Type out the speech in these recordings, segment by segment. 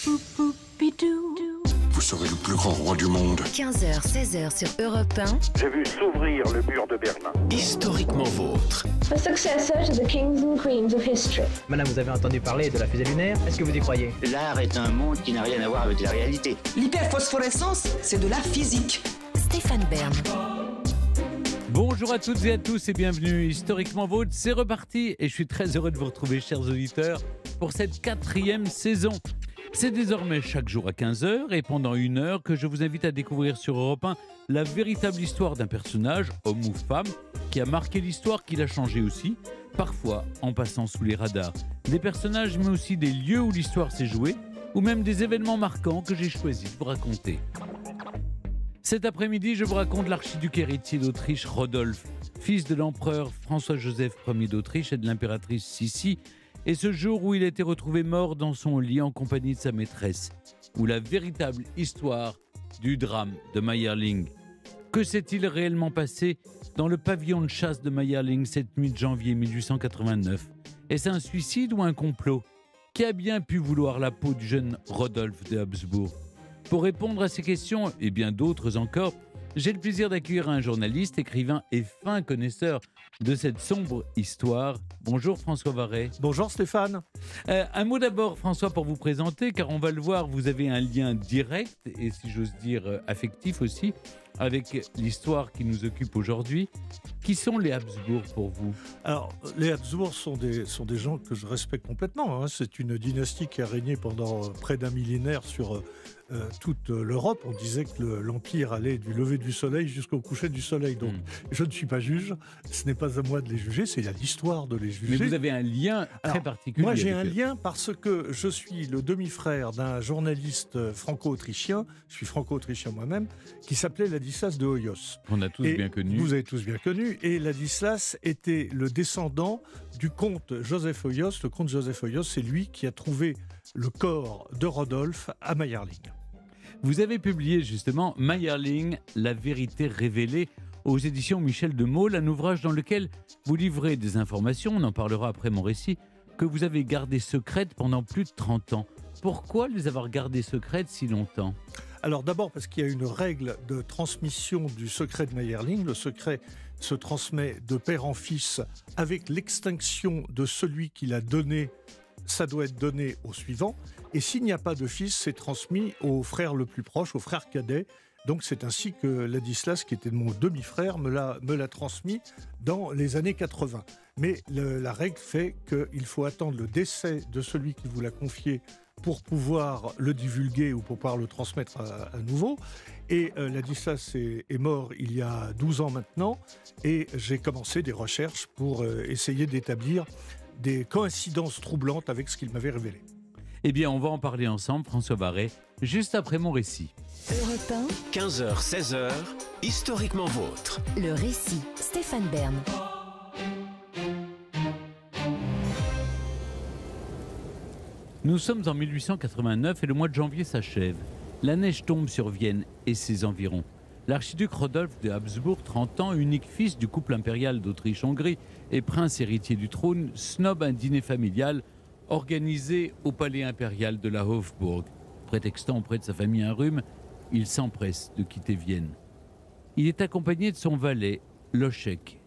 Vous serez le plus grand roi du monde. 15h, 16h sur Europe 1. J'ai vu s'ouvrir le mur de Berlin. Historiquement vôtre. A successor to the kings and queens of history. Madame, vous avez entendu parler de la fusée lunaire? Est-ce que vous y croyez? L'art est un monde qui n'a rien à voir avec la réalité. L'hyperphosphorescence, c'est de la physique. Stéphane Bern. Bonjour à toutes et à tous et bienvenue. Historiquement vôtre, c'est reparti et je suis très heureux de vous retrouver, chers auditeurs, pour cette 4e saison. C'est désormais chaque jour à 15h et pendant 1 heure que je vous invite à découvrir sur Europe 1 la véritable histoire d'un personnage, homme ou femme, qui a marqué l'histoire, qui l'a changé aussi, parfois en passant sous les radars. Des personnages mais aussi des lieux où l'histoire s'est jouée ou même des événements marquants que j'ai choisi de vous raconter. Cet après-midi, je vous raconte l'archiduc héritier d'Autriche Rodolphe, fils de l'empereur François-Joseph Ier d'Autriche et de l'impératrice Sissi, et ce jour où il a été retrouvé mort dans son lit en compagnie de sa maîtresse, ou la véritable histoire du drame de Mayerling. Que s'est-il réellement passé dans le pavillon de chasse de Mayerling cette nuit de janvier 1889 ? Est-ce un suicide ou un complot ? Qui a bien pu vouloir la peau du jeune Rodolphe de Habsbourg ? Pour répondre à ces questions, et bien d'autres encore, j'ai le plaisir d'accueillir un journaliste, écrivain et fin connaisseur de cette sombre histoire. Bonjour François Varret. Bonjour Stéphane. Un mot d'abord François pour vous présenter, car on va le voir, vous avez un lien direct, et si j'ose dire affectif aussi, avec l'histoire qui nous occupe aujourd'hui. Qui sont les Habsbourg pour vous ? Alors, les Habsbourg sont des gens que je respecte complètement. C'est une dynastie qui a régné pendant près d'un millénaire sur toute l'Europe. On disait que l'Empire allait du lever du soleil jusqu'au coucher du soleil. Donc, je ne suis pas juge. Ce n'est pas à moi de les juger, c'est à l'histoire de les juger. Mais vous avez un lien très particulier. Moi, j'ai un lien parce que je suis le demi-frère d'un journaliste franco-autrichien, je suis franco-autrichien moi-même, qui s'appelait Ladislas de Hoyos. On a tous bien connu. Vous avez tous bien connu. Et Ladislas était le descendant du comte Joseph Hoyos. Le comte Joseph Hoyos, c'est lui qui a trouvé le corps de Rodolphe à Mayerling. Vous avez publié justement Mayerling, la vérité révélée aux éditions Michel de Maulle, un ouvrage dans lequel vous livrez des informations, on en parlera après mon récit, que vous avez gardées secrètes pendant plus de 30 ans. Pourquoi les avoir gardées secrètes si longtemps ? Alors d'abord parce qu'il y a une règle de transmission du secret de Mayerling. Le secret se transmet de père en fils avec l'extinction de celui qui l'a donné. Ça doit être donné au suivant. Et s'il n'y a pas de fils, c'est transmis au frère le plus proche, au frère cadet. Donc c'est ainsi que Ladislas, qui était mon demi-frère, me l'a transmis dans les années 80. Mais la règle fait qu'il faut attendre le décès de celui qui vous l'a confié pour pouvoir le divulguer ou pour pouvoir le transmettre à nouveau. Et Ladislas est mort il y a 12 ans maintenant, et j'ai commencé des recherches pour essayer d'établir des coïncidences troublantes avec ce qu'il m'avait révélé. Eh bien, on va en parler ensemble, François Varret, juste après mon récit. Europe 1. 15h, 16h, historiquement vôtre. Le récit. Stéphane Bern. Nous sommes en 1889 et le mois de janvier s'achève. La neige tombe sur Vienne et ses environs. L'archiduc Rodolphe de Habsbourg, 30 ans, unique fils du couple impérial d'Autriche-Hongrie et prince héritier du trône, snobe un dîner familial organisé au palais impérial de la Hofburg. Prétextant auprès de sa famille un rhume, il s'empresse de quitter Vienne. Il est accompagné de son valet, Loschek,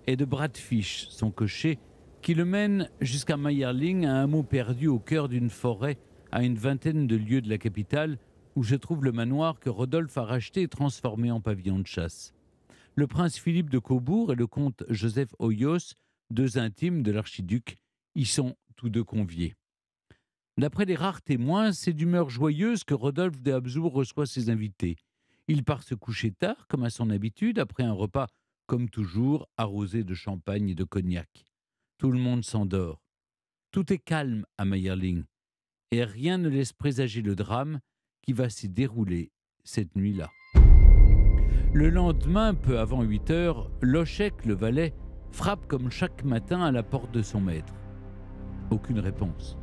et de Bradfisch, son cocher, qui le mène jusqu'à Mayerling, un hameau perdu au cœur d'une forêt, à une vingtaine de lieues de la capitale, où se trouve le manoir que Rodolphe a racheté et transformé en pavillon de chasse. Le prince Philippe de Cobourg et le comte Joseph Hoyos, deux intimes de l'archiduc, y sont tous deux conviés. D'après les rares témoins, c'est d'humeur joyeuse que Rodolphe de Habsbourg reçoit ses invités. Il part se coucher tard, comme à son habitude, après un repas, comme toujours, arrosé de champagne et de cognac. Tout le monde s'endort. Tout est calme à Mayerling, et rien ne laisse présager le drame qui va s'y dérouler cette nuit-là. Le lendemain, peu avant 8 heures, Loschek, le valet, frappe comme chaque matin à la porte de son maître. Aucune réponse.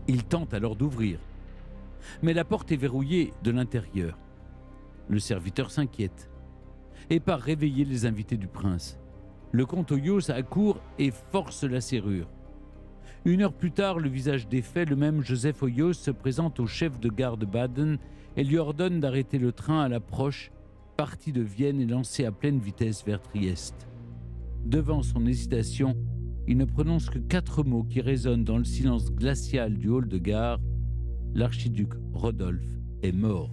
Il tente alors d'ouvrir. Mais la porte est verrouillée de l'intérieur. Le serviteur s'inquiète et part réveiller les invités du prince. Le comte Hoyos accourt et force la serrure. 1 heure plus tard, le visage défait, le même Joseph Hoyos se présente au chef de gare de Baden et lui ordonne d'arrêter le train à l'approche, parti de Vienne et lancé à pleine vitesse vers Trieste. Devant son hésitation, il ne prononce que 4 mots qui résonnent dans le silence glacial du hall de gare. L'archiduc Rodolphe est mort.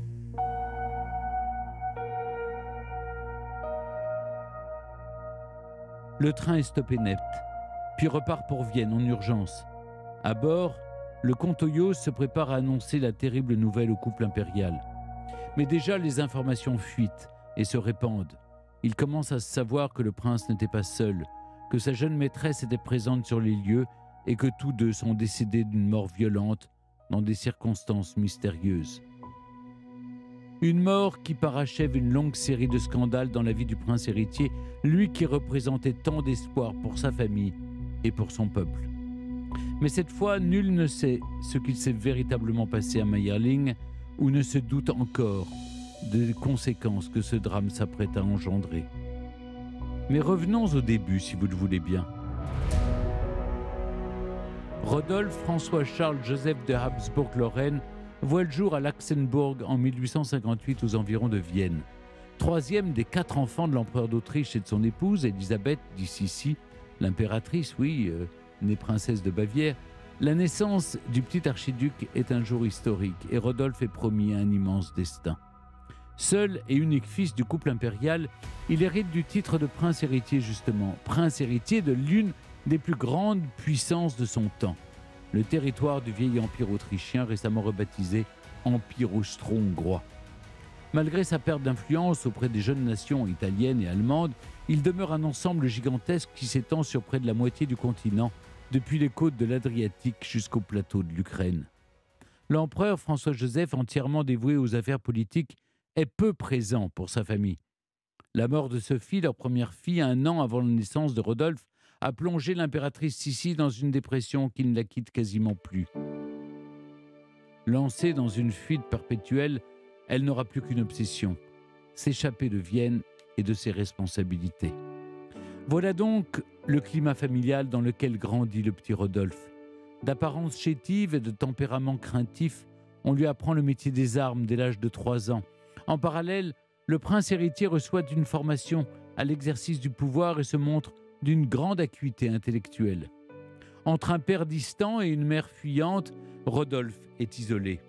Le train est stoppé net, puis repart pour Vienne en urgence. À bord, le comte Hoyos se prépare à annoncer la terrible nouvelle au couple impérial. Mais déjà, les informations fuitent et se répandent. Il commence à savoir que le prince n'était pas seul, que sa jeune maîtresse était présente sur les lieux et que tous deux sont décédés d'une mort violente dans des circonstances mystérieuses. Une mort qui parachève une longue série de scandales dans la vie du prince héritier, lui qui représentait tant d'espoir pour sa famille et pour son peuple. Mais cette fois, nul ne sait ce qu'il s'est véritablement passé à Mayerling ou ne se doute encore des conséquences que ce drame s'apprête à engendrer. Mais revenons au début, si vous le voulez bien. Rodolphe François-Charles Joseph de Habsbourg-Lorraine voit le jour à Laxenburg en 1858 aux environs de Vienne. 3e des 4 enfants de l'empereur d'Autriche et de son épouse, Élisabeth dit Sissi, l'impératrice, née princesse de Bavière. La naissance du petit archiduc est un jour historique et Rodolphe est promis à un immense destin. Seul et unique fils du couple impérial, il hérite du titre de prince héritier justement, prince héritier de l'une des plus grandes puissances de son temps, le territoire du vieil empire autrichien récemment rebaptisé Empire austro-hongrois. Malgré sa perte d'influence auprès des jeunes nations italiennes et allemandes, il demeure un ensemble gigantesque qui s'étend sur près de la moitié du continent, depuis les côtes de l'Adriatique jusqu'au plateau de l'Ukraine. L'empereur François-Joseph, entièrement dévoué aux affaires politiques, est peu présent pour sa famille. La mort de Sophie, leur première fille, 1 an avant la naissance de Rodolphe, a plongé l'impératrice Sissi dans une dépression qui ne la quitte quasiment plus. Lancée dans une fuite perpétuelle, elle n'aura plus qu'une obsession, s'échapper de Vienne et de ses responsabilités. Voilà donc le climat familial dans lequel grandit le petit Rodolphe. D'apparence chétive et de tempérament craintif, on lui apprend le métier des armes dès l'âge de 3 ans. En parallèle, le prince héritier reçoit une formation à l'exercice du pouvoir et se montre d'une grande acuité intellectuelle. Entre un père distant et une mère fuyante, Rodolphe est isolé.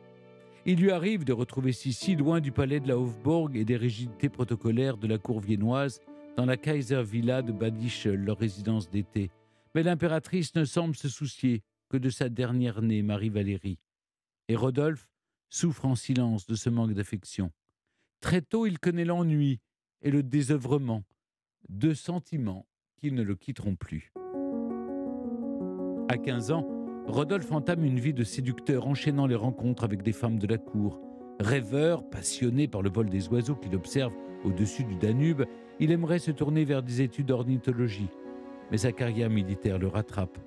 Il lui arrive de retrouver Sissi loin du palais de la Hofburg et des rigidités protocolaires de la cour viennoise, dans la Kaiservilla de Bad Ischl, leur résidence d'été. Mais l'impératrice ne semble se soucier que de sa dernière-née, Marie-Valérie. Et Rodolphe souffre en silence de ce manque d'affection. Très tôt, il connaît l'ennui et le désœuvrement, 2 sentiments qui ne le quitteront plus. À 15 ans, Rodolphe entame une vie de séducteur, enchaînant les rencontres avec des femmes de la cour. Rêveur, passionné par le vol des oiseaux qu'il observe au-dessus du Danube, il aimerait se tourner vers des études d'ornithologie. Mais sa carrière militaire le rattrape.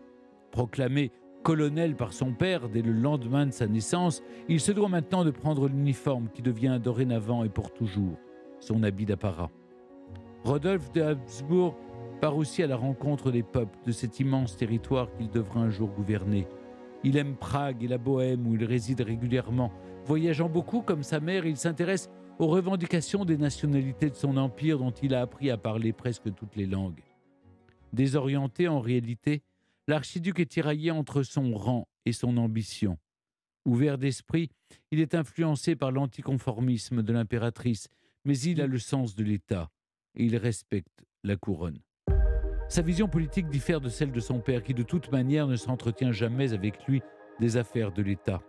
Proclamé colonel par son père dès le lendemain de sa naissance, il se doit maintenant de prendre l'uniforme qui devient dorénavant et pour toujours son habit d'apparat. Rodolphe de Habsbourg part aussi à la rencontre des peuples de cet immense territoire qu'il devra un jour gouverner. Il aime Prague et la Bohème où il réside régulièrement. Voyageant beaucoup comme sa mère, il s'intéresse aux revendications des nationalités de son empire dont il a appris à parler presque toutes les langues. Désorienté en réalité, l'archiduc est tiraillé entre son rang et son ambition. Ouvert d'esprit, il est influencé par l'anticonformisme de l'impératrice, mais il a le sens de l'État et il respecte la couronne. Sa vision politique diffère de celle de son père qui de toute manière ne s'entretient jamais avec lui des affaires de l'État.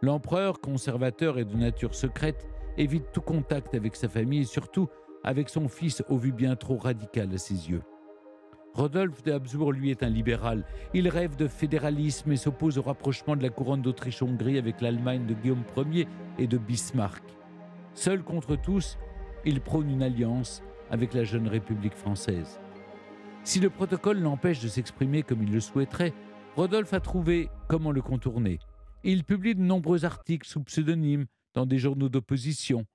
L'empereur, conservateur et de nature secrète, évite tout contact avec sa famille et surtout avec son fils au vu bien trop radical à ses yeux. Rodolphe de Habsbourg, lui, est un libéral. Il rêve de fédéralisme et s'oppose au rapprochement de la couronne d'Autriche-Hongrie avec l'Allemagne de Guillaume Ier et de Bismarck. Seul contre tous, il prône une alliance avec la jeune République française. Si le protocole l'empêche de s'exprimer comme il le souhaiterait, Rodolphe a trouvé comment le contourner. Il publie de nombreux articles sous pseudonyme dans des journaux d'opposition.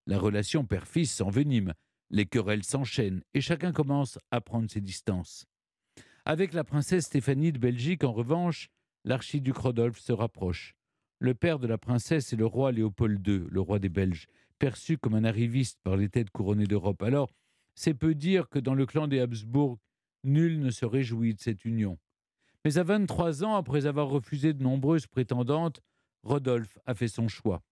La relation père-fils s'envenime, les querelles s'enchaînent et chacun commence à prendre ses distances. Avec la princesse Stéphanie de Belgique, en revanche, l'archiduc Rodolphe se rapproche. Le père de la princesse est le roi Léopold II, le roi des Belges, perçu comme un arriviste par les têtes couronnées d'Europe. Alors, c'est peu dire que dans le clan des Habsbourg, nul ne se réjouit de cette union. Mais à 23 ans, après avoir refusé de nombreuses prétendantes, Rodolphe a fait son choix.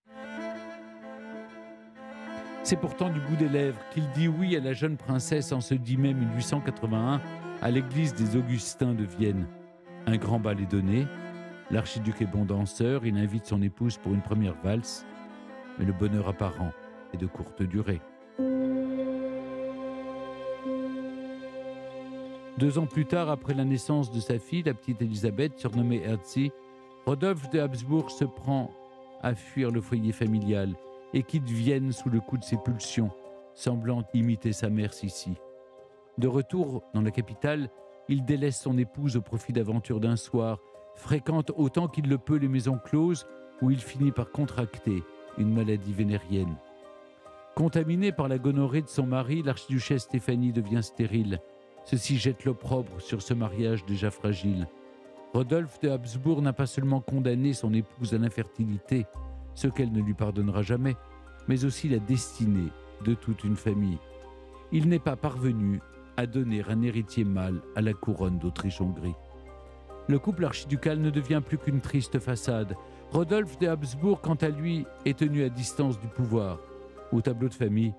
C'est pourtant du bout des lèvres qu'il dit oui à la jeune princesse en ce 10 mai 1881 à l'église des Augustins de Vienne. Un grand bal est donné, l'archiduc est bon danseur, il invite son épouse pour une première valse, mais le bonheur apparent est de courte durée. 2 ans plus tard, après la naissance de sa fille, la petite Élisabeth, surnommée Herzi, Rodolphe de Habsbourg se prend à fuir le foyer familial et quitte Vienne sous le coup de ses pulsions, semblant imiter sa mère Sissi. De retour dans la capitale, il délaisse son épouse au profit d'aventures d'un soir, fréquente autant qu'il le peut les maisons closes où il finit par contracter une maladie vénérienne. Contaminée par la gonorrhée de son mari, l'archiduchesse Stéphanie devient stérile. Ceci jette l'opprobre sur ce mariage déjà fragile. Rodolphe de Habsbourg n'a pas seulement condamné son épouse à l'infertilité, ce qu'elle ne lui pardonnera jamais, mais aussi la destinée de toute une famille. Il n'est pas parvenu à donner un héritier mâle à la couronne d'Autriche-Hongrie. Le couple archiducal ne devient plus qu'une triste façade. Rodolphe de Habsbourg, quant à lui, est tenu à distance du pouvoir. Au tableau de famille,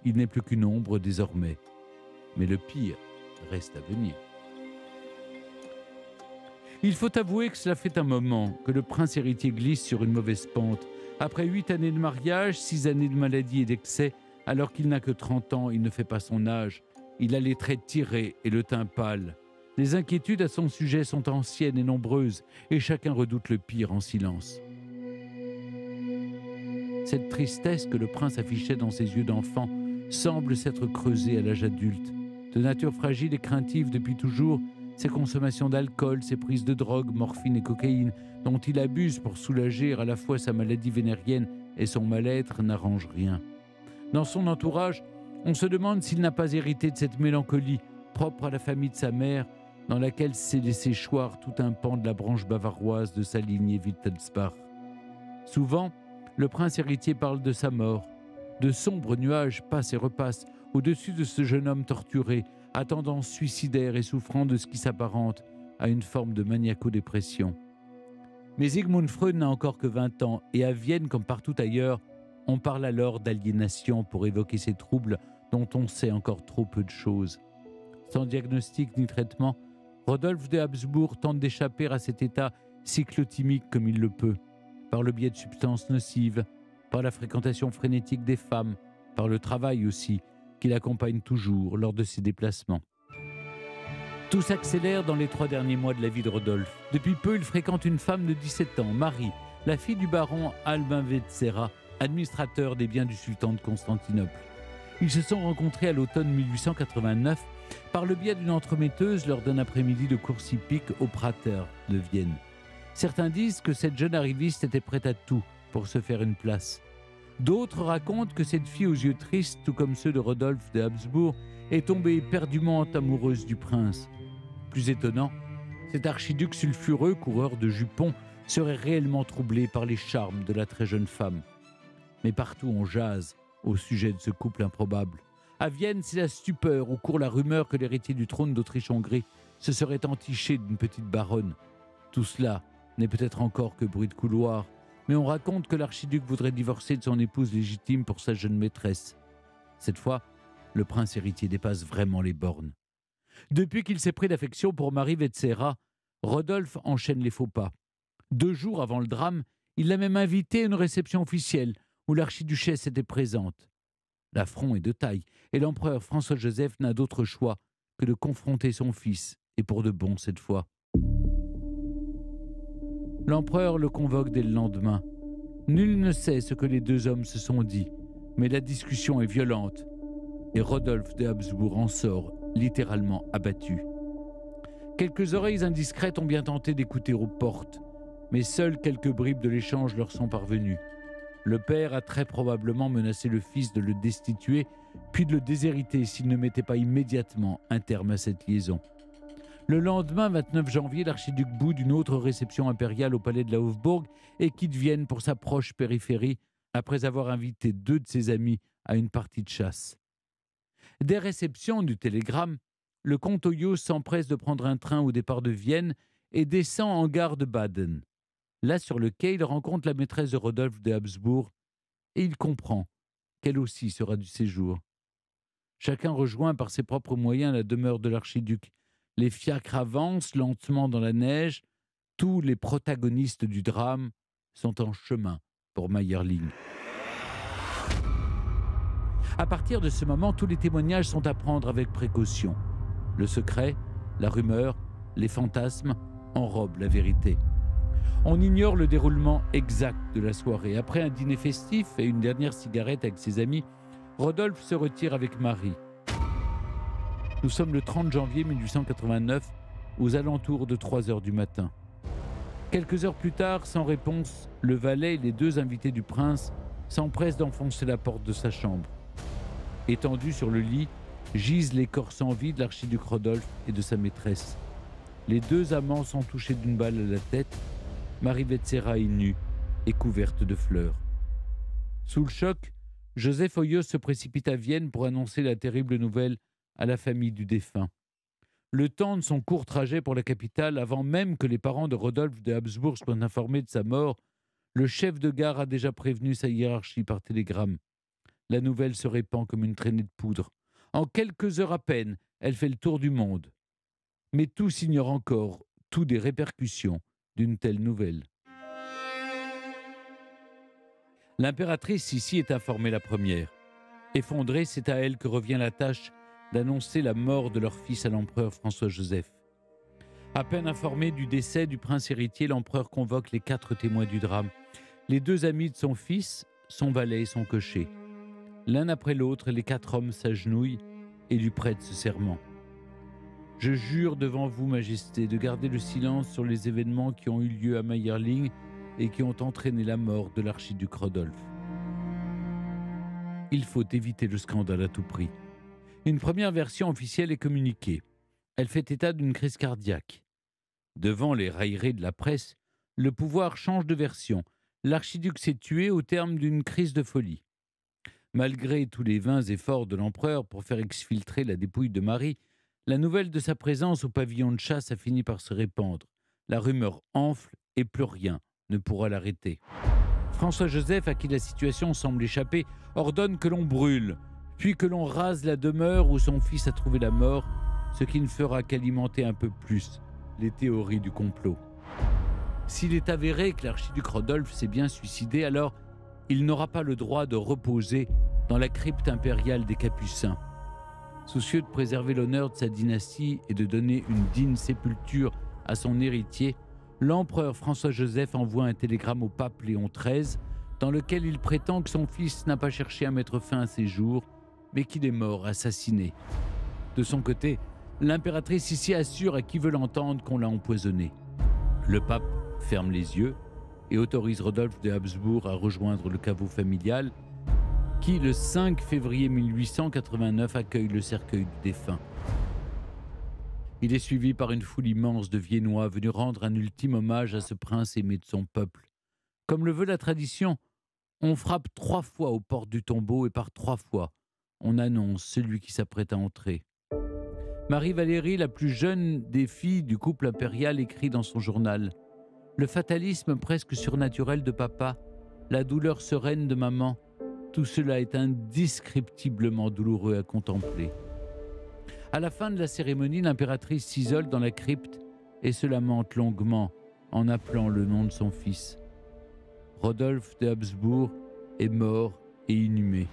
il n'est plus qu'une ombre désormais. Mais le pire reste à venir. Il faut avouer que cela fait un moment que le prince héritier glisse sur une mauvaise pente. Après 8 années de mariage, 6 années de maladie et d'excès, alors qu'il n'a que 30 ans, il ne fait pas son âge. Il a les traits tirés et le teint pâle. Les inquiétudes à son sujet sont anciennes et nombreuses, et chacun redoute le pire en silence. Cette tristesse que le prince affichait dans ses yeux d'enfant semble s'être creusée à l'âge adulte. De nature fragile et craintive depuis toujours, ses consommations d'alcool, ses prises de drogue, morphine et cocaïne, dont il abuse pour soulager à la fois sa maladie vénérienne et son mal-être, n'arrangent rien. Dans son entourage, on se demande s'il n'a pas hérité de cette mélancolie propre à la famille de sa mère, dans laquelle s'est laissé choir tout un pan de la branche bavaroise de sa lignée Wittelsbach. Souvent, le prince héritier parle de sa mort. De sombres nuages passent et repassent au-dessus de ce jeune homme torturé, à tendance suicidaire et souffrant de ce qui s'apparente à une forme de maniaco-dépression. Mais Sigmund Freud n'a encore que 20 ans, et à Vienne, comme partout ailleurs, on parle alors d'aliénation pour évoquer ces troubles dont on sait encore trop peu de choses. Sans diagnostic ni traitement, Rodolphe de Habsbourg tente d'échapper à cet état cyclotimique comme il le peut, par le biais de substances nocives, par la fréquentation frénétique des femmes, par le travail aussi, qui l'accompagne toujours lors de ses déplacements. Tout s'accélère dans les 3 derniers mois de la vie de Rodolphe. Depuis peu, il fréquente une femme de 17 ans, Marie, la fille du baron Albin Vetsera, administrateur des biens du sultan de Constantinople. Ils se sont rencontrés à l'automne 1889 par le biais d'une entremetteuse lors d'un après-midi de course hippique au Prater de Vienne. Certains disent que cette jeune arriviste était prête à tout pour se faire une place. D'autres racontent que cette fille aux yeux tristes, tout comme ceux de Rodolphe de Habsbourg, est tombée éperdument amoureuse du prince. Plus étonnant, cet archiduc sulfureux, coureur de jupons, serait réellement troublé par les charmes de la très jeune femme. Mais partout on jase au sujet de ce couple improbable. À Vienne, c'est la stupeur où court la rumeur que l'héritier du trône d'Autriche-Hongrie se serait entiché d'une petite baronne. Tout cela n'est peut-être encore que bruit de couloir, mais on raconte que l'archiduc voudrait divorcer de son épouse légitime pour sa jeune maîtresse. Cette fois, le prince héritier dépasse vraiment les bornes. Depuis qu'il s'est pris d'affection pour Marie Vetsera, Rodolphe enchaîne les faux pas. 2 jours avant le drame, il l'a même invité à une réception officielle où l'archiduchesse était présente. L'affront est de taille, et l'empereur François-Joseph n'a d'autre choix que de confronter son fils, et pour de bon cette fois. L'empereur le convoque dès le lendemain. Nul ne sait ce que les 2 hommes se sont dit, mais la discussion est violente, et Rodolphe de Habsbourg en sort littéralement abattu. Quelques oreilles indiscrètes ont bien tenté d'écouter aux portes, mais seules quelques bribes de l'échange leur sont parvenues. Le père a très probablement menacé le fils de le destituer, puis de le déshériter s'il ne mettait pas immédiatement un terme à cette liaison. Le lendemain, 29 janvier, l'archiduc boude une autre réception impériale au palais de la Hofburg et quitte Vienne pour sa proche périphérie après avoir invité 2 de ses amis à une partie de chasse. Dès réception du télégramme, le comte Hoyos s'empresse de prendre un train au départ de Vienne et descend en gare de Baden. Là, sur le quai, il rencontre la maîtresse de Rodolphe de Habsbourg et il comprend qu'elle aussi sera du séjour. Chacun rejoint par ses propres moyens la demeure de l'archiduc. Les fiacres avancent lentement dans la neige. Tous les protagonistes du drame sont en chemin pour Mayerling. À partir de ce moment, tous les témoignages sont à prendre avec précaution. Le secret, la rumeur, les fantasmes enrobent la vérité. On ignore le déroulement exact de la soirée. Après un dîner festif et une dernière cigarette avec ses amis, Rodolphe se retire avec Marie. Nous sommes le 30 janvier 1889, aux alentours de 3 heures du matin. Quelques heures plus tard, sans réponse, le valet et les 2 invités du prince s'empressent d'enfoncer la porte de sa chambre. Étendus sur le lit, gisent les corps sans vie de l'archiduc Rodolphe et de sa maîtresse. Les 2 amants sont touchés d'une balle à la tête. Marie Vetsera est nue et couverte de fleurs. Sous le choc, Joseph Hoyos se précipite à Vienne pour annoncer la terrible nouvelle à la famille du défunt. Le temps de son court trajet pour la capitale, avant même que les parents de Rodolphe de Habsbourg soient informés de sa mort, le chef de gare a déjà prévenu sa hiérarchie par télégramme. La nouvelle se répand comme une traînée de poudre. En quelques heures à peine, elle fait le tour du monde. Mais tous ignorent encore tout des répercussions d'une telle nouvelle. L'impératrice ici est informée la première. Effondrée, c'est à elle que revient la tâche d'annoncer la mort de leur fils à l'empereur François-Joseph. À peine informé du décès du prince héritier, l'empereur convoque les 4 témoins du drame. Les 2 amis de son fils, son valet et son cocher. L'un après l'autre, les 4 hommes s'agenouillent et lui prêtent ce serment. « Je jure devant vous, Majesté, de garder le silence sur les événements qui ont eu lieu à Mayerling et qui ont entraîné la mort de l'archiduc Rodolphe. » Il faut éviter le scandale à tout prix. Une première version officielle est communiquée. Elle fait état d'une crise cardiaque. Devant les railleries de la presse, le pouvoir change de version. L'archiduc s'est tué au terme d'une crise de folie. Malgré tous les vains efforts de l'empereur pour faire exfiltrer la dépouille de Marie, la nouvelle de sa présence au pavillon de chasse a fini par se répandre. La rumeur enfle et plus rien ne pourra l'arrêter. François-Joseph, à qui la situation semble échapper, ordonne que l'on brûle, puis que l'on rase la demeure où son fils a trouvé la mort, ce qui ne fera qu'alimenter un peu plus les théories du complot. S'il est avéré que l'archiduc Rodolphe s'est bien suicidé, alors il n'aura pas le droit de reposer dans la crypte impériale des Capucins. Soucieux de préserver l'honneur de sa dynastie et de donner une digne sépulture à son héritier, l'empereur François-Joseph envoie un télégramme au pape Léon XIII dans lequel il prétend que son fils n'a pas cherché à mettre fin à ses jours, mais qu'il est mort assassiné. De son côté, l'impératrice ici assure à qui veut l'entendre qu'on l'a empoisonné. Le pape ferme les yeux et autorise Rodolphe de Habsbourg à rejoindre le caveau familial qui, le 5 février 1889, accueille le cercueil du défunt. Il est suivi par une foule immense de Viennois venus rendre un ultime hommage à ce prince aimé de son peuple. Comme le veut la tradition, on frappe 3 fois aux portes du tombeau et par 3 fois, on annonce celui qui s'apprête à entrer. Marie-Valérie, la plus jeune des filles du couple impérial, écrit dans son journal « Le fatalisme presque surnaturel de papa, la douleur sereine de maman, tout cela est indescriptiblement douloureux à contempler. » À la fin de la cérémonie, l'impératrice s'isole dans la crypte et se lamente longuement en appelant le nom de son fils. Rodolphe de Habsbourg est mort et inhumé.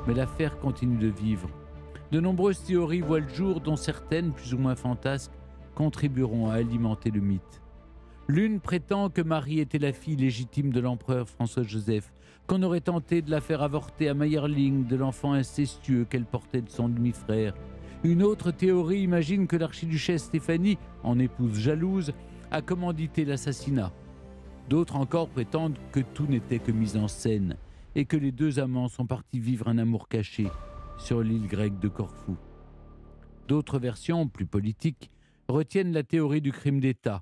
Mais l'affaire continue de vivre. De nombreuses théories voient le jour, dont certaines, plus ou moins fantasques, contribueront à alimenter le mythe. L'une prétend que Marie était la fille légitime de l'empereur François-Joseph, qu'on aurait tenté de la faire avorter à Mayerling de l'enfant incestueux qu'elle portait de son demi-frère. Une autre théorie imagine que l'archiduchesse Stéphanie, en épouse jalouse, a commandité l'assassinat. D'autres encore prétendent que tout n'était que mise en scène et que les 2 amants sont partis vivre un amour caché sur l'île grecque de Corfou. D'autres versions, plus politiques, retiennent la théorie du crime d'État,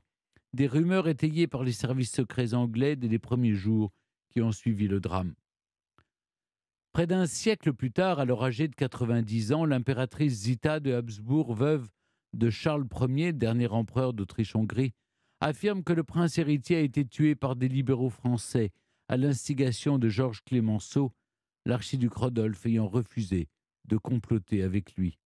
des rumeurs étayées par les services secrets anglais dès les premiers jours qui ont suivi le drame. Près d'un siècle plus tard, alors âgée de 90 ans, l'impératrice Zita de Habsbourg, veuve de Charles Ier, dernier empereur d'Autriche-Hongrie, affirme que le prince héritier a été tué par des libéraux français à l'instigation de Georges Clémenceau, l'archiduc Rodolphe ayant refusé de comploter avec lui.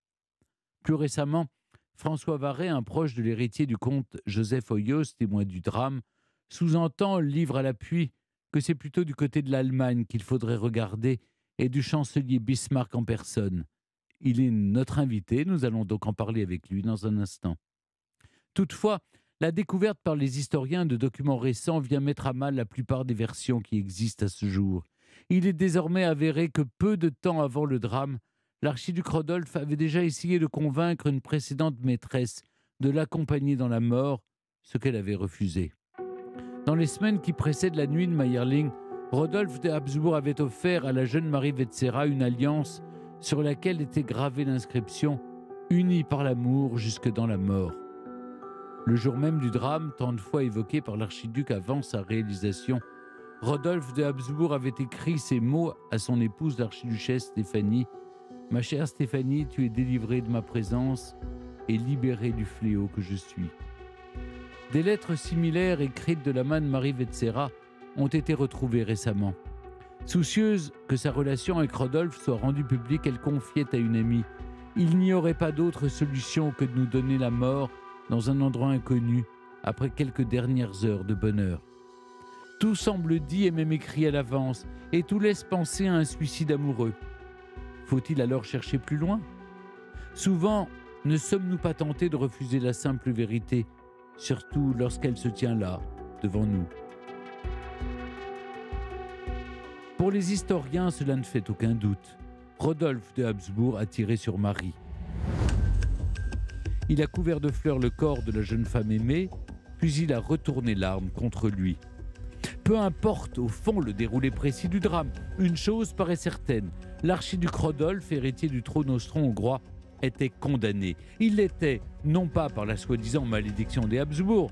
Plus récemment, François Varret, un proche de l'héritier du comte Joseph Hoyos, témoin du drame, sous-entend, livre à l'appui, que c'est plutôt du côté de l'Allemagne qu'il faudrait regarder et du chancelier Bismarck en personne. Il est notre invité, nous allons donc en parler avec lui dans un instant. Toutefois, la découverte par les historiens de documents récents vient mettre à mal la plupart des versions qui existent à ce jour. Il est désormais avéré que peu de temps avant le drame, l'archiduc Rodolphe avait déjà essayé de convaincre une précédente maîtresse de l'accompagner dans la mort, ce qu'elle avait refusé. Dans les semaines qui précèdent la nuit de Mayerling, Rodolphe de Habsbourg avait offert à la jeune Marie Vetsera une alliance sur laquelle était gravée l'inscription « Unis par l'amour jusque dans la mort ». Le jour même du drame, tant de fois évoqué par l'archiduc avant sa réalisation, Rodolphe de Habsbourg avait écrit ces mots à son épouse l'archiduchesse Stéphanie : « Ma chère Stéphanie, tu es délivrée de ma présence et libérée du fléau que je suis. » Des lettres similaires écrites de la main de Marie Vetsera ont été retrouvées récemment. Soucieuse que sa relation avec Rodolphe soit rendue publique, elle confiait à une amie : « Il n'y aurait pas d'autre solution que de nous donner la mort dans un endroit inconnu, après quelques dernières heures de bonheur. » Tout semble dit et même écrit à l'avance, et tout laisse penser à un suicide amoureux. Faut-il alors chercher plus loin ? Souvent, ne sommes-nous pas tentés de refuser la simple vérité, surtout lorsqu'elle se tient là, devant nous ? Pour les historiens, cela ne fait aucun doute. Rodolphe de Habsbourg a tiré sur Marie. Il a couvert de fleurs le corps de la jeune femme aimée, puis il a retourné l'arme contre lui. Peu importe au fond le déroulé précis du drame, une chose paraît certaine, l'archiduc Rodolphe, héritier du trône austro-hongrois, était condamné. Il l'était non pas par la soi-disant malédiction des Habsbourg,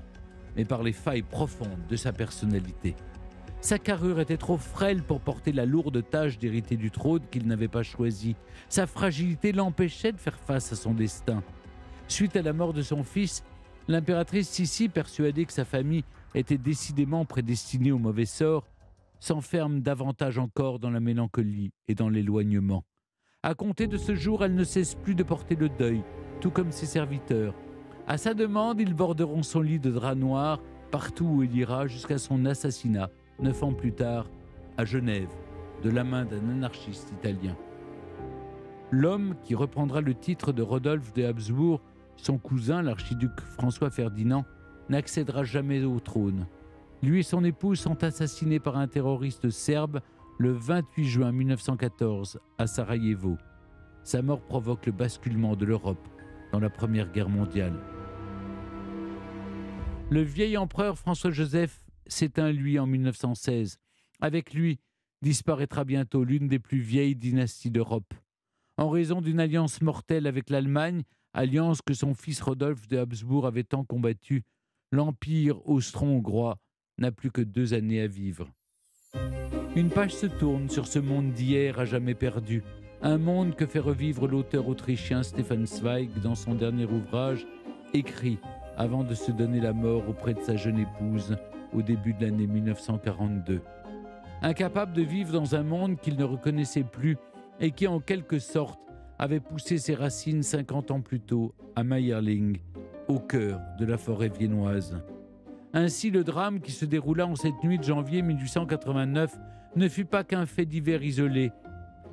mais par les failles profondes de sa personnalité. Sa carrure était trop frêle pour porter la lourde tâche d'hériter du trône qu'il n'avait pas choisi. Sa fragilité l'empêchait de faire face à son destin. Suite à la mort de son fils, l'impératrice Sissi, persuadée que sa famille était décidément prédestinée au mauvais sort, s'enferme davantage encore dans la mélancolie et dans l'éloignement. À compter de ce jour, elle ne cesse plus de porter le deuil, tout comme ses serviteurs. À sa demande, ils borderont son lit de drap noir partout où il ira jusqu'à son assassinat, 9 ans plus tard, à Genève, de la main d'un anarchiste italien. L'homme qui reprendra le titre de Rodolphe de Habsbourg, son cousin, l'archiduc François Ferdinand, n'accédera jamais au trône. Lui et son épouse sont assassinés par un terroriste serbe le 28 juin 1914 à Sarajevo. Sa mort provoque le basculement de l'Europe dans la Première Guerre mondiale. Le vieil empereur François-Joseph s'éteint lui en 1916. Avec lui disparaîtra bientôt l'une des plus vieilles dynasties d'Europe. En raison d'une alliance mortelle avec l'Allemagne, alliance que son fils Rodolphe de Habsbourg avait tant combattue, l'empire austro-hongrois n'a plus que 2 années à vivre. Une page se tourne sur ce monde d'hier à jamais perdu, un monde que fait revivre l'auteur autrichien Stefan Zweig dans son dernier ouvrage, écrit avant de se donner la mort auprès de sa jeune épouse au début de l'année 1942. Incapable de vivre dans un monde qu'il ne reconnaissait plus et qui, en quelque sorte, avait poussé ses racines 50 ans plus tôt à Mayerling, au cœur de la forêt viennoise. Ainsi, le drame qui se déroula en cette nuit de janvier 1889 ne fut pas qu'un fait divers isolé.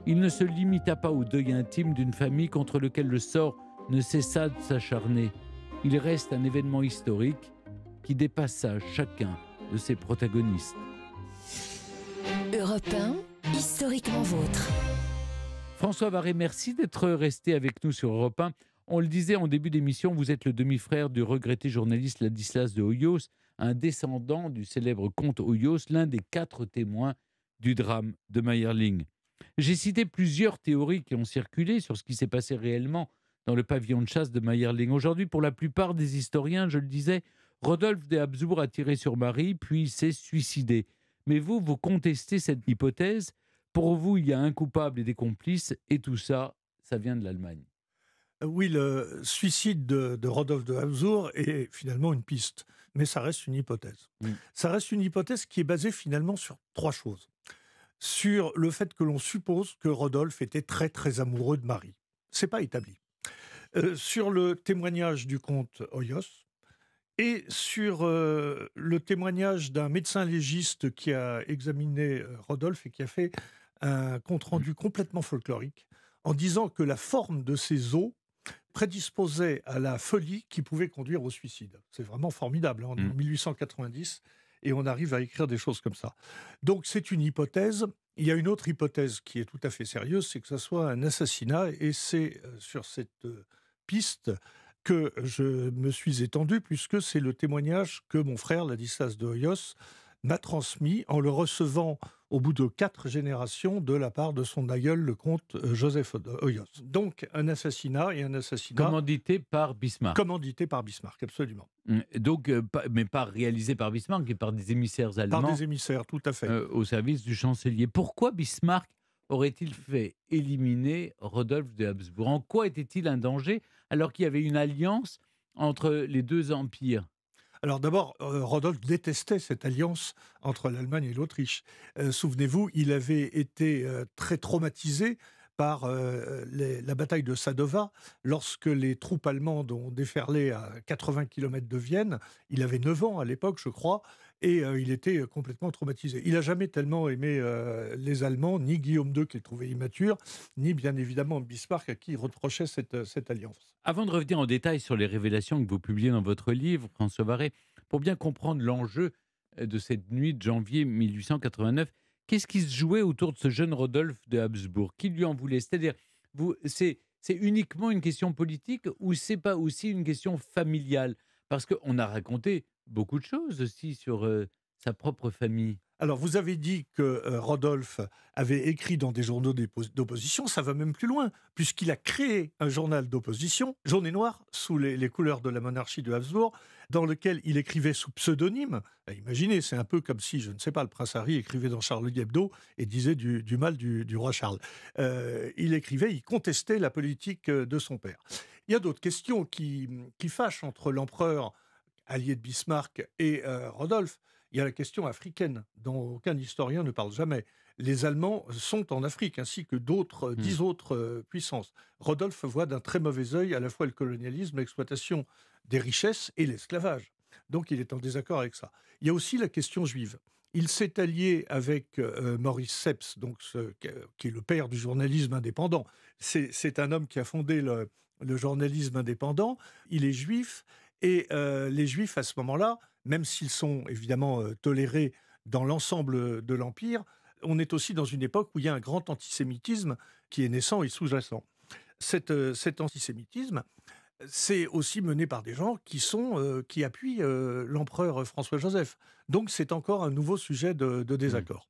Il ne se limita pas au deuil intime d'une famille contre lequel le sort ne cessa de s'acharner. Il reste un événement historique qui dépassa chacun de ses protagonistes. Europe 1, historiquement vôtre. François Varret, merci d'être resté avec nous sur Europe 1. On le disait en début d'émission, vous êtes le demi-frère du regretté journaliste Ladislas de Hoyos, un descendant du célèbre comte Hoyos, l'un des 4 témoins du drame de Mayerling. J'ai cité plusieurs théories qui ont circulé sur ce qui s'est passé réellement dans le pavillon de chasse de Mayerling. Aujourd'hui, pour la plupart des historiens, je le disais, Rodolphe des Habsbourg a tiré sur Marie, puis s'est suicidé. Mais vous contestez cette hypothèse. Pour vous, il y a un coupable et des complices, et tout ça, ça vient de l'Allemagne. Oui, le suicide de Rodolphe de Habsbourg est finalement une piste, mais ça reste une hypothèse. Ça reste une hypothèse qui est basée finalement sur 3 choses. Sur le fait que l'on suppose que Rodolphe était très très amoureux de Marie. C'est pas établi. Sur le témoignage du comte Hoyos et sur le témoignage d'un médecin légiste qui a examiné Rodolphe et qui a fait un compte-rendu complètement folklorique en disant que la forme de ses os prédisposait à la folie qui pouvait conduire au suicide. C'est vraiment formidable. On est en 1890 et on arrive à écrire des choses comme ça. Donc c'est une hypothèse. Il y a une autre hypothèse qui est tout à fait sérieuse, c'est que ça soit un assassinat, et c'est sur cette piste que je me suis étendu, puisque c'est le témoignage que mon frère, Ladislas de Hoyos, m'a transmis en le recevant au bout de 4 générations de la part de son aïeul, le comte Joseph Hoyos. Donc un assassinat, et un assassinat... Commandité par Bismarck. Commandité par Bismarck, absolument. Donc, mais pas réalisé par Bismarck, mais par des émissaires allemands. Par des émissaires, tout à fait. Au service du chancelier. Pourquoi Bismarck aurait-il fait éliminer Rodolphe de Habsbourg? En quoi était-il un danger alors qu'il y avait une alliance entre les 2 empires? Alors d'abord, Rodolphe détestait cette alliance entre l'Allemagne et l'Autriche. Souvenez-vous, il avait été très traumatisé par la bataille de Sadova, lorsque les troupes allemandes ont déferlé à 80 km de Vienne. Il avait 9 ans à l'époque, je crois, et il était complètement traumatisé. Il n'a jamais tellement aimé les Allemands, ni Guillaume II, qu'il trouvait immature, ni bien évidemment Bismarck, à qui il reprochait cette alliance. Avant de revenir en détail sur les révélations que vous publiez dans votre livre, François Varret, pour bien comprendre l'enjeu de cette nuit de janvier 1889, qu'est-ce qui se jouait autour de ce jeune Rodolphe de Habsbourg? Qui lui en voulait? C'est-à-dire, c'est uniquement une question politique ou c'est pas aussi une question familiale? Parce qu'on a raconté beaucoup de choses aussi sur sa propre famille. Alors, vous avez dit que Rodolphe avait écrit dans des journaux d'opposition. Ça va même plus loin, puisqu'il a créé un journal d'opposition, jaune et noir, sous les couleurs de la monarchie de Habsbourg, dans lequel il écrivait sous pseudonyme. Imaginez, c'est un peu comme si, je ne sais pas, le prince Harry écrivait dans Charlie Hebdo et disait du mal du roi Charles. Il écrivait, il contestait la politique de son père. Il y a d'autres questions qui fâchent entre l'empereur, allié de Bismarck, et Rodolphe. Il y a la question africaine, dont aucun historien ne parle jamais. Les Allemands sont en Afrique, ainsi que 10 autres puissances. Rodolphe voit d'un très mauvais œil à la fois le colonialisme, l'exploitation des richesses et l'esclavage. Donc il est en désaccord avec ça. Il y a aussi la question juive. Il s'est allié avec Maurice Seps, qui est le père du journalisme indépendant. C'est un homme qui a fondé le journalisme indépendant. Il est juif, et les juifs, à ce moment-là, même s'ils sont évidemment tolérés dans l'ensemble de l'Empire, on est aussi dans une époque où il y a un grand antisémitisme qui est naissant et sous-jacent. Cet antisémitisme, c'est aussi mené par des gens qui appuient l'empereur François-Joseph. Donc c'est encore un nouveau sujet de désaccord.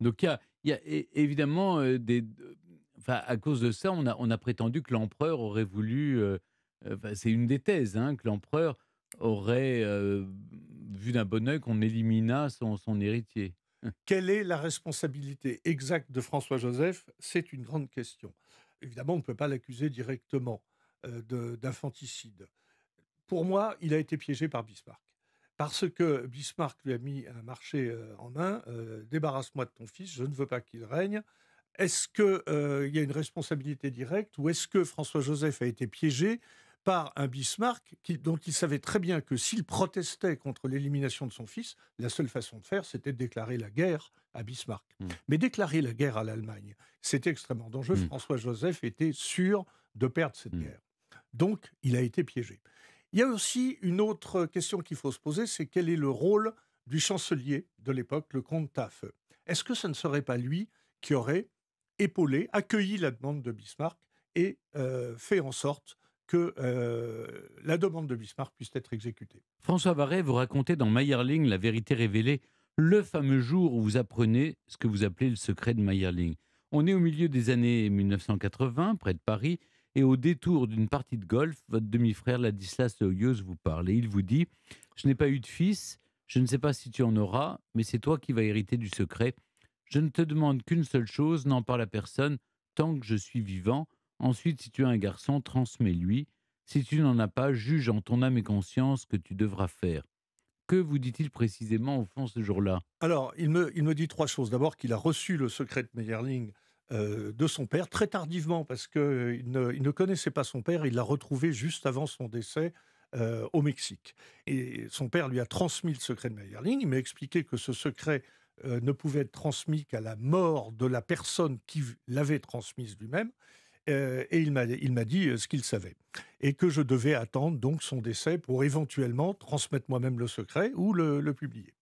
Donc il y a évidemment à cause de ça, on a prétendu que l'empereur aurait voulu... c'est une des thèses, que l'empereur aurait vu d'un bon œil qu'on éliminât son héritier. Quelle est la responsabilité exacte de François-Joseph? C'est une grande question. Évidemment, on ne peut pas l'accuser directement d'infanticide. Pour moi, il a été piégé par Bismarck. Parce que Bismarck lui a mis un marché en main, débarrasse-moi de ton fils, je ne veux pas qu'il règne. Est-ce qu'il y a une responsabilité directe, ou est-ce que François-Joseph a été piégé par un Bismarck dont il savait très bien que s'il protestait contre l'élimination de son fils, la seule façon de faire, c'était de déclarer la guerre à Bismarck. Mais déclarer la guerre à l'Allemagne, c'était extrêmement dangereux. François-Joseph était sûr de perdre cette guerre. Donc, il a été piégé. Il y a aussi une autre question qu'il faut se poser, c'est quel est le rôle du chancelier de l'époque, le comte Taaffe. Est-ce que ce ne serait pas lui qui aurait épaulé, accueilli la demande de Bismarck et fait en sorte que la demande de Bismarck puisse être exécutée? François Varret, vous racontez dans Mayerling, La vérité révélée, le fameux jour où vous apprenez ce que vous appelez le secret de Mayerling. On est au milieu des années 1980, près de Paris, Et au détour d'une partie de golf, votre demi-frère Ladislas Hoyos vous parle. Et il vous dit « Je n'ai pas eu de fils, je ne sais pas si tu en auras, mais c'est toi qui vas hériter du secret. Je ne te demande qu'une seule chose, n'en parle à personne tant que je suis vivant. Ensuite, si tu as un garçon, transmets-lui. Si tu n'en as pas, juge en ton âme et conscience que tu devras faire. » Que vous dit-il précisément au fond ce jour-là ? Alors, il me dit 3 choses. D'abord, qu'il a reçu le secret de Meyerling de son père, très tardivement, parce qu'il ne connaissait pas son père, il l'a retrouvé juste avant son décès au Mexique. Et son père lui a transmis le secret de Meyerling. Il m'a expliqué que ce secret ne pouvait être transmis qu'à la mort de la personne qui l'avait transmise lui-même. Et il m'a dit ce qu'il savait. Et que je devais attendre donc son décès pour éventuellement transmettre moi-même le secret ou le publier.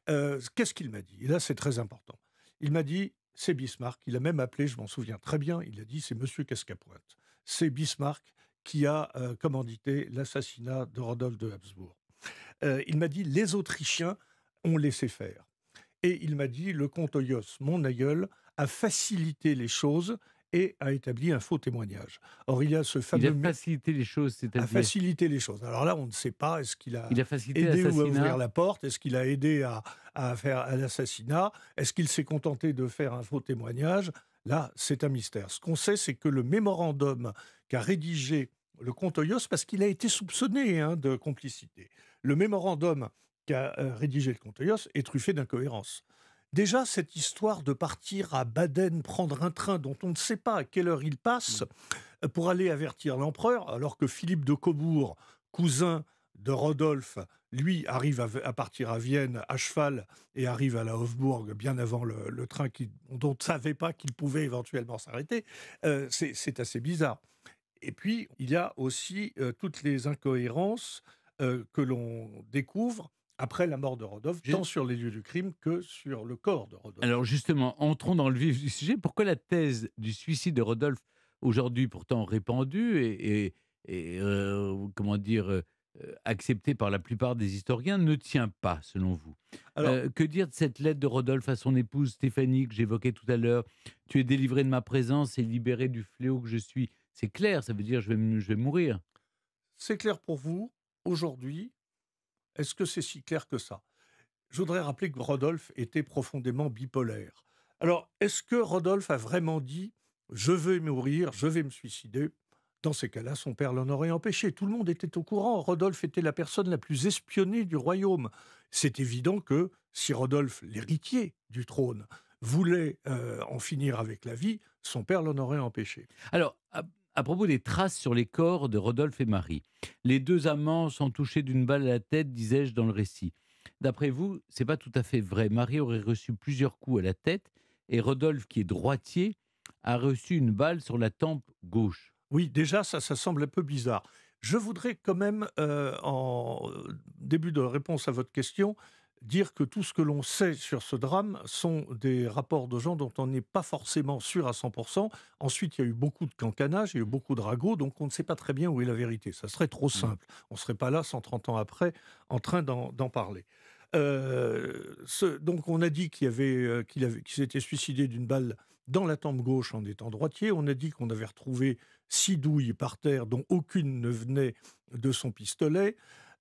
Qu'est-ce qu'il m'a dit ? Et là, c'est très important. Il m'a dit, c'est Bismarck. Il a même appelé, je m'en souviens très bien, il a dit, c'est Monsieur Cascapointe. C'est Bismarck qui a commandité l'assassinat de Rodolphe de Habsbourg. Il m'a dit, les Autrichiens ont laissé faire. Et il m'a dit, le comte Hoyos, mon aïeul, a facilité les choses et a établi un faux témoignage. Or, il y a ce fameux... Il a facilité les choses, c'est-à-dire... A facilité les choses. Alors là, on ne sait pas, est-ce qu'il a facilité aidé ou à l'assassinat ouvrir la porte? Est-ce qu'il a aidé à faire l'assassinat? Est-ce qu'il s'est contenté de faire un faux témoignage? Là, c'est un mystère. Ce qu'on sait, c'est que le mémorandum qu'a rédigé le comte Hoyos, parce qu'il a été soupçonné de complicité, le mémorandum qu'a rédigé le comte Hoyos est truffé d'incohérences. Déjà, cette histoire de partir à Baden, prendre un train dont on ne sait pas à quelle heure il passe, pour aller avertir l'empereur, alors que Philippe de Cobourg, cousin de Rodolphe, lui arrive à partir à Vienne à cheval et arrive à la Hofburg bien avant le train dont on ne savait pas qu'il pouvait éventuellement s'arrêter, c'est assez bizarre. Et puis, il y a aussi toutes les incohérences que l'on découvre après la mort de Rodolphe, tant sur les lieux du crime que sur le corps de Rodolphe. Alors justement, entrons dans le vif du sujet. Pourquoi la thèse du suicide de Rodolphe, aujourd'hui pourtant répandue et acceptée par la plupart des historiens, ne tient pas, selon vous? Alors, que dire de cette lettre de Rodolphe à son épouse Stéphanie, que j'évoquais tout à l'heure? Tu es délivré de ma présence et libéré du fléau que je suis. C'est clair, ça veut dire je vais mourir. C'est clair pour vous, aujourd'hui? Est-ce que c'est si clair que ça? Je voudrais rappeler que Rodolphe était profondément bipolaire. Alors, est-ce que Rodolphe a vraiment dit « je vais mourir, je vais me suicider » ? Dans ces cas-là, son père l'en aurait empêché. Tout le monde était au courant. Rodolphe était la personne la plus espionnée du royaume. C'est évident que si Rodolphe, l'héritier du trône, voulait en finir avec la vie, son père l'en aurait empêché. Alors, à propos des traces sur les corps de Rodolphe et Marie, les deux amants sont touchés d'une balle à la tête, disais-je dans le récit. D'après vous, c'est pas tout à fait vrai. Marie aurait reçu plusieurs coups à la tête et Rodolphe, qui est droitier, a reçu une balle sur la tempe gauche. Oui, déjà, ça semble un peu bizarre. Je voudrais quand même, en début de réponse à votre question, dire que tout ce que l'on sait sur ce drame sont des rapports de gens dont on n'est pas forcément sûr à 100%. Ensuite, il y a eu beaucoup de cancanage, il y a eu beaucoup de ragots, donc on ne sait pas très bien où est la vérité. Ça serait trop simple. On ne serait pas là, 130 ans après, en train d'en parler. Donc on a dit qu'il s'était suicidé d'une balle dans la tempe gauche en étant droitier. On a dit qu'on avait retrouvé 6 douilles par terre, dont aucune ne venait de son pistolet.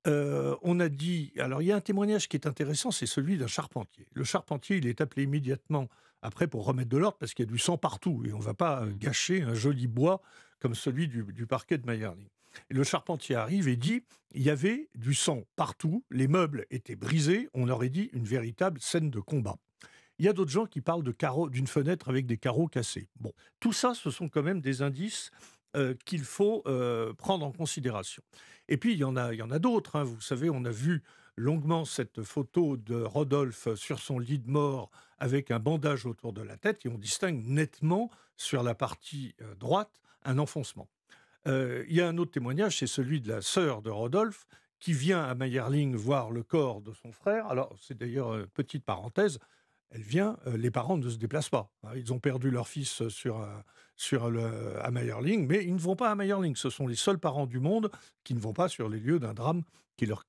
On a dit... Alors, il y a un témoignage qui est intéressant, c'est celui d'un charpentier. Le charpentier, il est appelé immédiatement après pour remettre de l'ordre parce qu'il y a du sang partout et on ne va pas gâcher un joli bois comme celui du parquet de Meyerling. Et le charpentier arrive et dit il y avait du sang partout, les meubles étaient brisés, on aurait dit une véritable scène de combat. Il y a d'autres gens qui parlent d'une fenêtre avec des carreaux cassés. Bon, tout ça, ce sont quand même des indices qu'il faut prendre en considération. Et puis, il y en a d'autres. Vous savez, on a vu longuement cette photo de Rodolphe sur son lit de mort avec un bandage autour de la tête et on distingue nettement sur la partie droite un enfoncement. Il y a un autre témoignage, c'est celui de la sœur de Rodolphe qui vient à Meyerling voir le corps de son frère. Alors, c'est d'ailleurs, petite parenthèse, elle vient, les parents ne se déplacent pas. Ils ont perdu leur fils à Meyerling, mais ils ne vont pas à Meyerling. Ce sont les seuls parents du monde qui ne vont pas sur les lieux d'un drame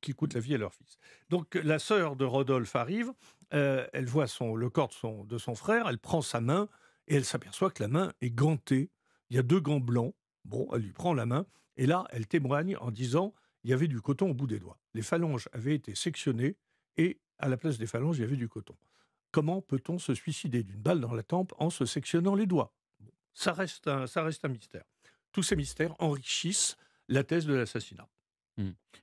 qui coûte la vie à leur fils. Donc la sœur de Rodolphe arrive, elle voit le corps de son frère, elle prend sa main et elle s'aperçoit que la main est gantée. Il y a 2 gants blancs Bon, elle lui prend la main, et là, elle témoigne en disant il y avait du coton au bout des doigts. Les phalanges avaient été sectionnées, et à la place des phalanges, il y avait du coton. Comment peut-on se suicider d'une balle dans la tempe en se sectionnant les doigts? Bon, ça reste un mystère. Tous ces mystères enrichissent la thèse de l'assassinat.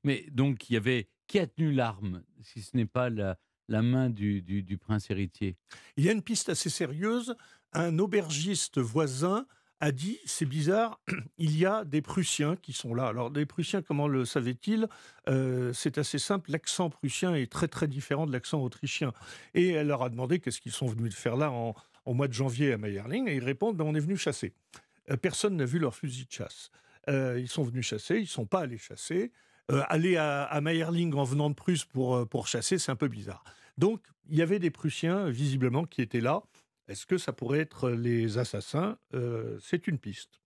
Mais donc, qui a tenu l'arme, si ce n'est pas la main du prince héritier? Il y a une piste assez sérieuse. Un aubergiste voisin a dit, c'est bizarre, il y a des Prussiens qui sont là. Alors, des Prussiens, comment le savait-il? C'est assez simple, l'accent prussien est très très différent de l'accent autrichien. Et elle leur a demandé qu'est-ce qu'ils sont venus faire là au mois de janvier à Mayerling, et ils répondent, on est venus chasser. Personne n'a vu leur fusil de chasse. Ils sont venus chasser, ils ne sont pas allés chasser. Aller à Mayerling en venant de Prusse pour chasser, c'est un peu bizarre. Donc, il y avait des Prussiens, visiblement, qui étaient là. Est-ce que ça pourrait être les assassins? C'est une piste.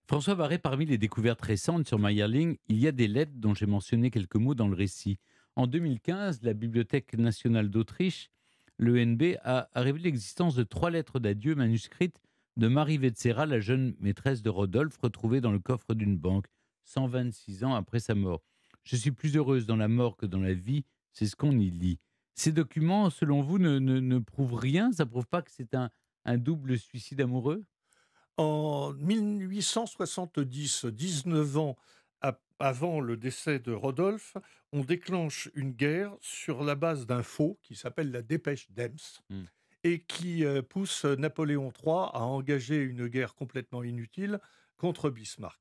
François Varret, parmi les découvertes récentes sur Mayerling, il y a des lettres dont j'ai mentionné quelques mots dans le récit. En 2015, la Bibliothèque nationale d'Autriche, l'ENB, a révélé l'existence de 3 lettres d'adieu manuscrites de Marie Vetsera, la jeune maîtresse de Rodolphe, retrouvée dans le coffre d'une banque, 126 ans après sa mort. « Je suis plus heureuse dans la mort que dans la vie », c'est ce qu'on y lit. Ces documents, selon vous, ne prouvent rien? Ça ne prouve pas que c'est un double suicide amoureux? En 1870, 19 ans avant le décès de Rodolphe, on déclenche une guerre sur la base d'un faux qui s'appelle la dépêche d'Ems et qui pousse Napoléon III à engager une guerre complètement inutile contre Bismarck.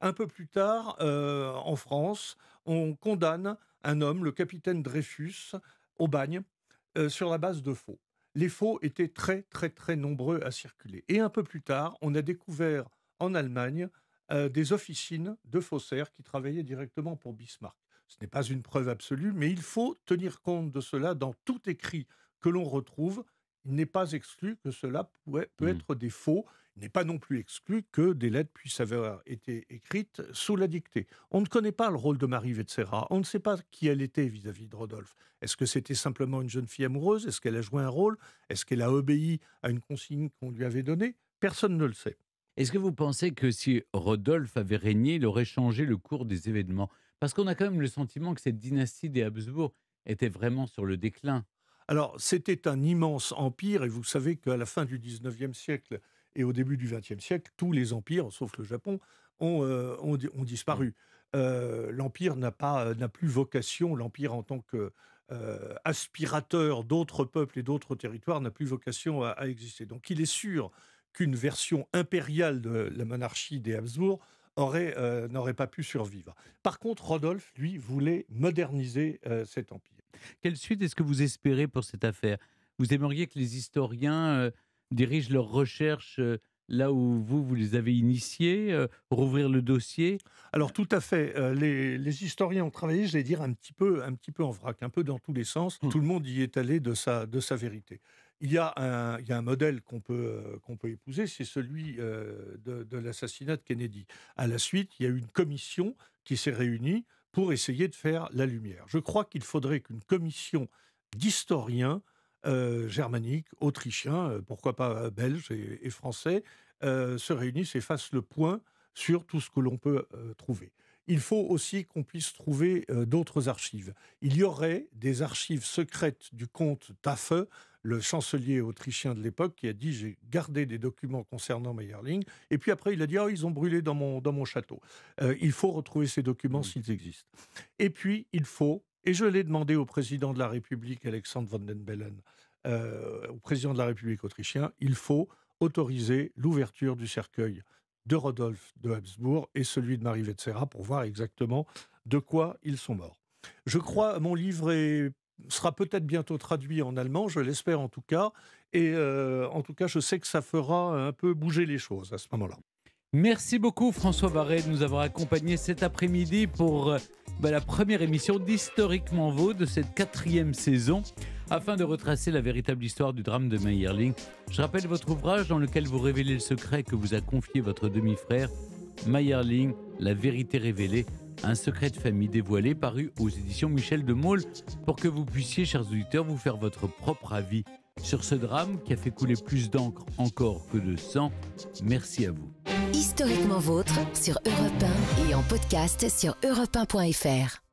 Un peu plus tard, en France, on condamne un homme, le capitaine Dreyfus, au bagne, sur la base de faux. Les faux étaient très, très, très nombreux à circuler. Et un peu plus tard, on a découvert en Allemagne des officines de faussaires qui travaillaient directement pour Bismarck. Ce n'est pas une preuve absolue, mais il faut tenir compte de cela dans tout écrit que l'on retrouve. Il n'est pas exclu que cela peut être des faux. Il n'est pas non plus exclu que des lettres puissent avoir été écrites sous la dictée. On ne connaît pas le rôle de Marie Vetsera. On ne sait pas qui elle était vis-à-vis de Rodolphe. Est-ce que c'était simplement une jeune fille amoureuse? Est-ce qu'elle a joué un rôle? Est-ce qu'elle a obéi à une consigne qu'on lui avait donnée? Personne ne le sait. Est-ce que vous pensez que si Rodolphe avait régné, il aurait changé le cours des événements? Parce qu'on a quand même le sentiment que cette dynastie des Habsbourg était vraiment sur le déclin. Alors, c'était un immense empire, et vous savez qu'à la fin du 19e siècle et au début du 20e siècle, tous les empires, sauf le Japon, ont disparu. L'empire n'a plus vocation, l'empire en tant qu'aspirateur d'autres peuples et d'autres territoires n'a plus vocation à exister. Donc il est sûr qu'une version impériale de la monarchie des Habsbourg n'aurait pas pu survivre. Par contre, Rodolphe, lui, voulait moderniser cet empire. Quelle suite est-ce que vous espérez pour cette affaire? Vous aimeriez que les historiens dirigent leurs recherches là où vous les avez initiés, rouvrir le dossier? Alors tout à fait. Les historiens ont travaillé, je vais dire, un petit peu en vrac, un peu dans tous les sens. Tout le monde y est allé de sa vérité. Il y a un modèle qu'on peut épouser, c'est celui de l'assassinat de Kennedy. À la suite, il y a eu une commission qui s'est réunie pour essayer de faire la lumière. Je crois qu'il faudrait qu'une commission d'historiens germaniques, autrichiens, pourquoi pas belges et français, se réunissent et fassent le point sur tout ce que l'on peut trouver. Il faut aussi qu'on puisse trouver d'autres archives. Il y aurait des archives secrètes du comte Taffe, le chancelier autrichien de l'époque, qui a dit « j'ai gardé des documents concernant Mayerling ». Et puis après, il a dit « oh, ils ont brûlé dans mon château ». Il faut retrouver ces documents s'ils existent. Et puis, il faut, et je l'ai demandé au président de la République, Alexandre Van den Bellen, au président de la République autrichien, il faut autoriser l'ouverture du cercueil de Rodolphe de Habsbourg et celui de Marie Vetsera pour voir exactement de quoi ils sont morts. Je crois, mon livre sera peut-être bientôt traduit en allemand, je l'espère en tout cas, et en tout cas je sais que ça fera un peu bouger les choses à ce moment-là. Merci beaucoup François Varret de nous avoir accompagnés cet après-midi pour la première émission d'Historiquement Vaud de cette 4e saison, afin de retracer la véritable histoire du drame de Mayerling. Je rappelle votre ouvrage dans lequel vous révélez le secret que vous a confié votre demi-frère, Mayerling, la vérité révélée, Un secret de famille dévoilé paru aux éditions Michel de Maulle pour que vous puissiez, chers auditeurs, vous faire votre propre avis sur ce drame qui a fait couler plus d'encre encore que de sang. Merci à vous. Historiquement vôtre sur Europe 1 et en podcast sur europe1.fr.